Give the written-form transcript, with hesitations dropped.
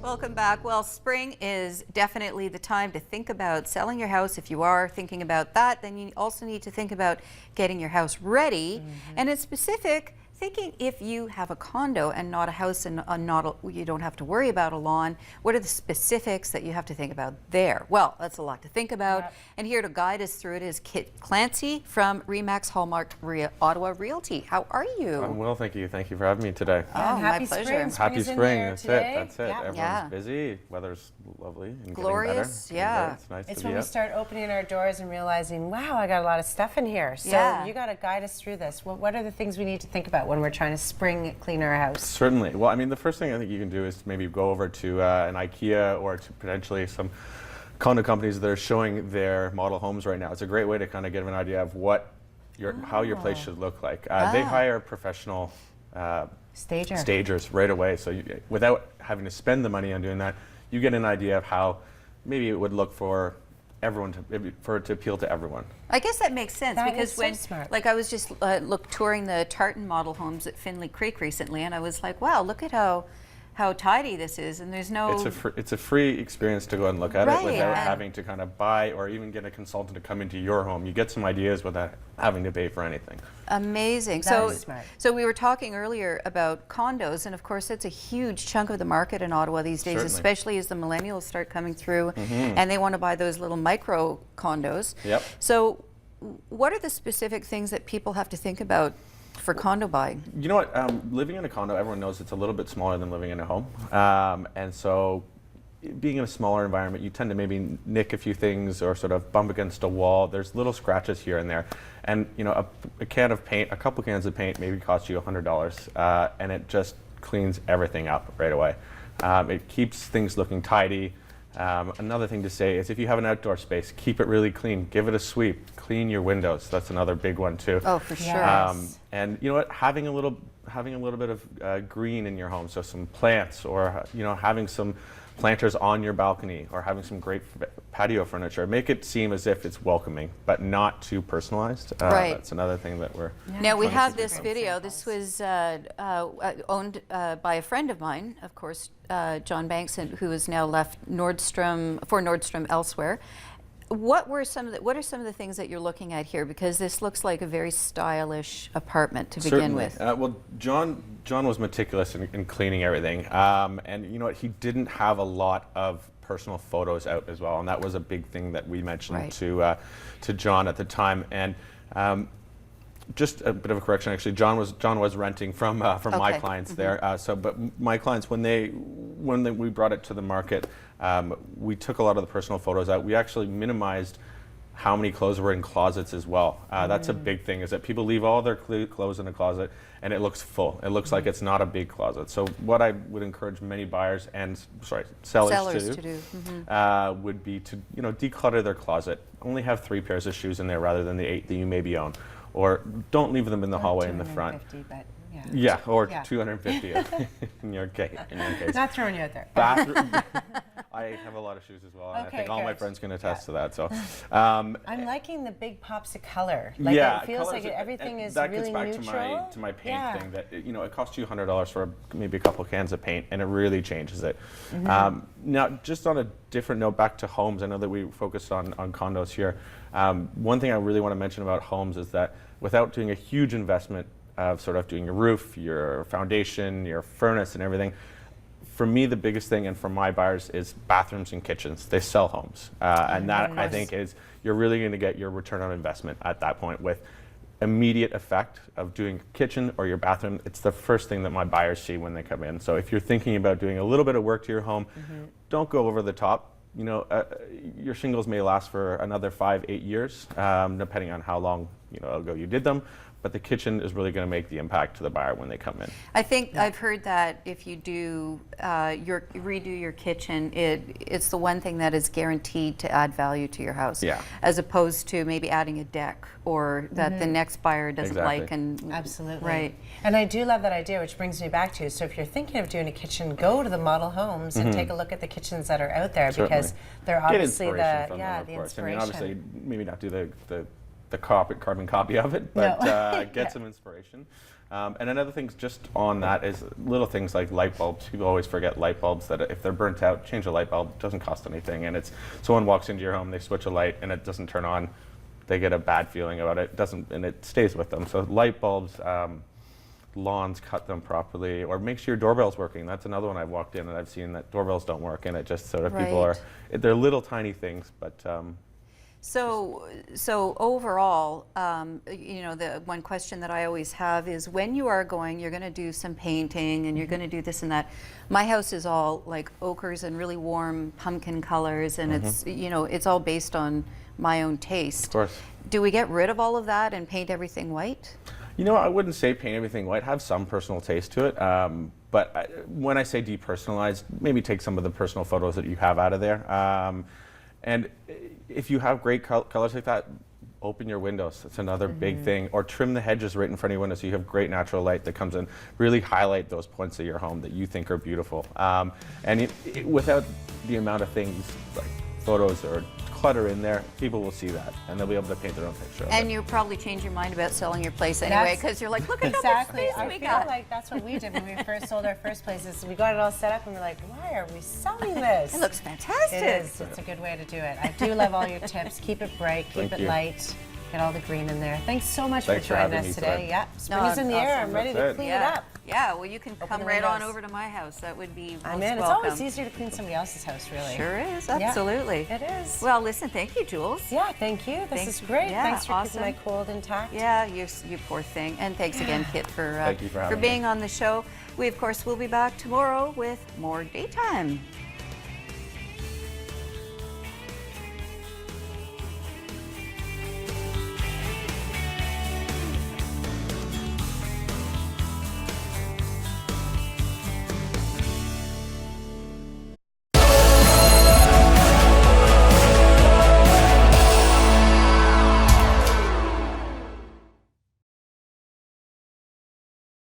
Welcome back. Well, spring is definitely the time to think about selling your house. If you are thinking about that, then you also need to think about getting your house ready. And in specific, thinking if you have a condo and not a house and you don't have to worry about a lawn, what are the specifics that you have to think about there? Well, that's a lot to think about. Yep. And here to guide us through it is Clancy from RE/MAX Hallmark Ottawa Realty. How are you? I'm well, thank you. Thank you for having me today. Oh, my pleasure. Happy spring. That's today. it. That's it. Yeah. Everyone's busy. Weather's lovely and glorious. Getting better. Yeah. It's nice It's to be when we up. start opening our doors and realizing, wow, I got a lot of stuff in here. So you got to guide us through this. What are the things we need to think about when we're trying to spring clean our house? Certainly. Well, I mean, the first thing I think you can do is maybe go over to an IKEA or to potentially some condo companies that are showing their model homes right now. It's a great way to kind of get an idea of what how your place should look like. They hire professional stagers right away, so without having to spend the money on doing that, you get an idea of how maybe it would look for everyone for it to appeal to everyone. I guess that makes sense because so when, smart. like, I was just touring the Tartan model homes at Findlay Creek recently, and I was like, wow, look at how tidy this is, and there's no. It's a free experience to go and look at Right. it without having to kind of buy or even get a consultant to come into your home. You get some ideas without having to pay for anything. Amazing. That is smart. So we were talking earlier about condos, and of course that's a huge chunk of the market in Ottawa these days, Certainly. especially as the millennials start coming through and they want to buy those little micro condos. Yep. So what are the specific things that people have to think about for condo buying? You know what? Living in a condo, everyone knows it's a little bit smaller than living in a home, and so being in a smaller environment, you tend to maybe nick a few things or sort of bump against a wall. There's little scratches here and there, and you know, a can of paint, a couple cans of paint, maybe costs you $100, and it just cleans everything up right away. It keeps things looking tidy. Another thing to say is if you have an outdoor space, keep it really clean. Give it a sweep. Clean your windows. That's another big one too. Oh, for sure. Yes. And you know what? Having a little bit of green in your home, so some plants, or you know, having some planters on your balcony, or having some great patio furniture. Make it seem as if it's welcoming, but not too personalized. Right. That's another thing that we're. Now we trying to have keep this going. video. This was owned by a friend of mine, of course, John Banks, who has now left Nordstrom elsewhere. What are some of the things that you're looking at here? Because this looks like a very stylish apartment to begin with. Well, John was meticulous in cleaning everything, and you know what? He didn't have a lot of personal photos out as well, and that was a big thing that we mentioned to John at the time. And just a bit of a correction, actually, John was renting from my clients there. But my clients, when we brought it to the market, we took a lot of the personal photos out. We actually minimized how many clothes were in closets as well. That's a big thing, is that people leave all their clothes in a closet and it looks full. It looks like it's not a big closet. So what I would encourage many buyers and sellers to do would be to declutter their closet. Only have 3 pairs of shoes in there rather than the 8 that you maybe own. Or don't leave them in the hallway in the front. But yeah, or 250 in your case. Not throwing you out there. Bathroom. I have a lot of shoes as well, and I think all my good. friends can attest to that. So, I'm liking the big pops of color. Like it feels like everything is that really gets neutral. back to my paint thing. That it costs you $100 for maybe a couple cans of paint, and it really changes it. Now, just on a different note, back to homes. I know that we focused on condos here. One thing I really want to mention about homes is that without doing a huge investment of sort of doing your roof, your foundation, your furnace, and everything. For me, the biggest thing, and for my buyers, is bathrooms and kitchens. They sell homes, and that I think is you're really going to get your return on investment at that point with immediate effect of doing kitchen or your bathroom. It's the first thing that my buyers see when they come in. So if you're thinking about doing a little bit of work to your home, don't go over the top. Your shingles may last for another 5-8 years, depending on how long ago you did them. But the kitchen is really going to make the impact to the buyer when they come in. I think I've heard that if you do redo your kitchen, it's the one thing that is guaranteed to add value to your house, as opposed to maybe adding a deck or that the next buyer doesn't like. And absolutely right. And I do love that idea, which brings me back to, so if you're thinking of doing a kitchen, go to the model homes and take a look at the kitchens that are out there. Because they're obviously the inspiration. inspiration. I mean, obviously, maybe not do the the carbon copy of it, but No. get some inspiration. And another thing just on that is little things like light bulbs. People always forget light bulbs, that if they're burnt out, change a light bulb. It doesn't cost anything. And it's someone walks into your home, they switch a light and it doesn't turn on. They get a bad feeling about it. And it stays with them. So light bulbs, lawns, cut them properly, or make sure your doorbell's working. That's another one I've walked in and I've seen that doorbells don't work, and it just sort of people Right. they're little tiny things, but So overall, the one question that I always have is, when you are going, you're going to do some painting and you're going to do this and that. My house is all like ochres and really warm pumpkin colors, and it's all based on my own taste. of course. Do we get rid of all of that and paint everything white? I wouldn't say paint everything white. Have some personal taste to it. But when I say depersonalized, maybe take some of the personal photos that you have out of there. And if you have great colors like that, open your windows. That's another big thing. Or trim the hedges right in front of your window so you have great natural light that comes in. Really highlight those points of your home that you think are beautiful. And without the amount of things like photos or clutter in there, people will see that and they'll be able to paint their own picture of And it. you'll probably change your mind about selling your place anyway, because you're like, look at how much Exactly. space I we feel got. like that's what we did when we first sold our first places. We got it all set up and we're like, why are we selling this? It looks fantastic. It is. It's a good way to do it. I do love all your tips. Keep it bright, keep Thank it you. light. Get all the green in there. Thanks so much Thanks for for joining having us me today. today. Yeah, spring No, is in the air. awesome. I'm ready to That's it. clean it up. Yeah, well, you can come the right on windows. over to my house. That would be I'm most in. It's welcome. always easier to clean somebody else's house, really. Sure is, Yeah, absolutely. it is. Well, listen, thank you, Jules. Yeah, thank you. This Thanks. is great. Yeah, Thanks for awesome. keeping my cold intact. Yeah, you poor thing. And thanks again, Kit, for Thank you for having me. being on the show. We, of course, will be back tomorrow with more Daytime.